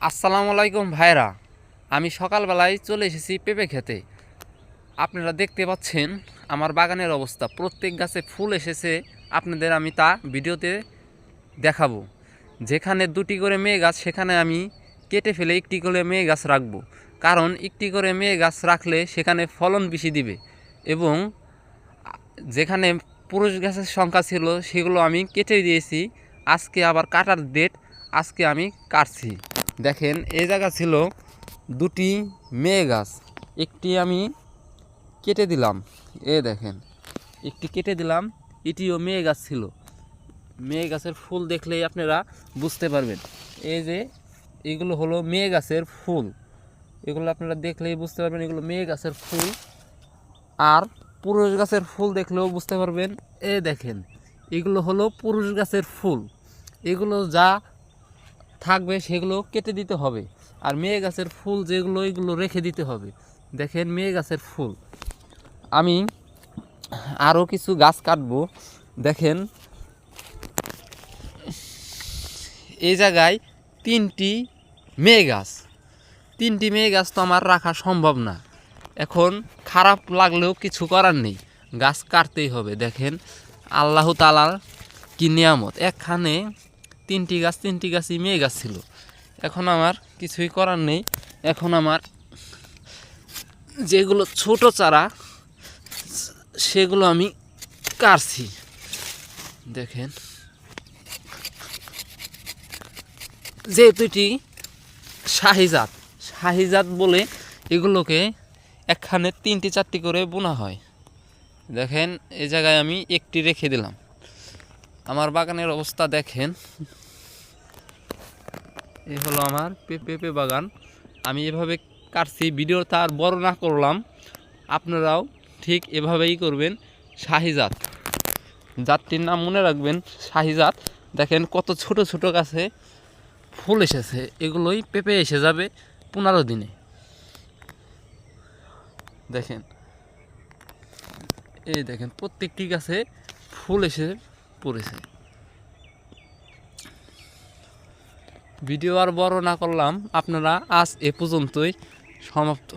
আসসালামু আলাইকুম ভাইরা, আমি সকালবেলায় চলে এসেছি পেঁপে খেতে। আপনারা দেখতে পাচ্ছেন আমার বাগানের অবস্থা, প্রত্যেক গাছে ফুল এসেছে। আপনাদের আমি তা ভিডিওতে দেখাবো। যেখানে দুটি করে মেয়ে গাছ সেখানে আমি কেটে ফেলে একটি করে মেয়ে গাছ রাখবো, কারণ একটি করে মেয়ে গাছ রাখলে সেখানে ফলন বেশি দিবে। এবং যেখানে পুরুষ গাছের সংখ্যা ছিল সেগুলো আমি কেটে দিয়েছি। আজকে আবার কাটার ডেট, আজকে আমি কাটছি। দেখেন এই জায়গা ছিল দুটি মেয়ে গাছ, একটি আমি কেটে দিলাম। দেখেন একটি কেটে দিলাম, এটিও মেয়ে গাছ ছিল। মেয়ে গাছের ফুল দেখলেই আপনারা বুঝতে পারবেন। এই যে এগুলো হলো মেয়ে গাছের ফুল, এগুলো আপনারা দেখলেই বুঝতে পারবেন এগুলো মেয়ে গাছের ফুল। আর পুরুষ গাছের ফুল দেখলেও বুঝতে পারবেন। দেখেন এগুলো হলো পুরুষ গাছের ফুল, এগুলো যা থাকবে সেগুলো কেটে দিতে হবে। আর মেয়ে গাছের ফুল যেগুলো এগুলো রেখে দিতে হবে। দেখেন মেয়ে গাছের ফুল। আমি আরও কিছু গাছ কাটবো। দেখেন এই জায়গায় তিনটি মেয়ে গাছ তো আমার রাখা সম্ভব না। এখন খারাপ লাগলেও কিছু করার নেই, গাছ কাটতেই হবে। দেখেন আল্লাহ তাআলার কি নিয়ামত, এখানে তিনটি গাছই মেয়ে গাছ ছিল। এখন আমার কিছুই করার নেই। এখন আমার যেগুলো ছোট চারা সেগুলো আমি কাটছি। দেখেন যেহেতু এটি শাহিজাত বলে এগুলোকে একখানে তিনটি চারটি করে বোনা হয়। দেখেন এই জায়গায় আমি একটি রেখে দিলাম। আমার বাগানের অবস্থা দেখেন, এই হলো আমার পেঁপে বাগান। আমি এভাবে কাটছি, ভিডিওটা আর বড় না করলাম। আপনারাও ঠিক এভাবেই করবেন। শাহিজাত জাতটির নাম মনে রাখবেন, শাহিজাত। দেখেন কত ছোট ছোট গাছে ফুল এসেছে, এগুলোই পেঁপে এসে যাবে 15 দিনে। দেখেন দেখেন প্রত্যেকটি গাছে ফুল এসে পড়েছে। ভিডিও আর বড় না করলাম, আপনারা আজ এ পর্যন্তই সমাপ্ত।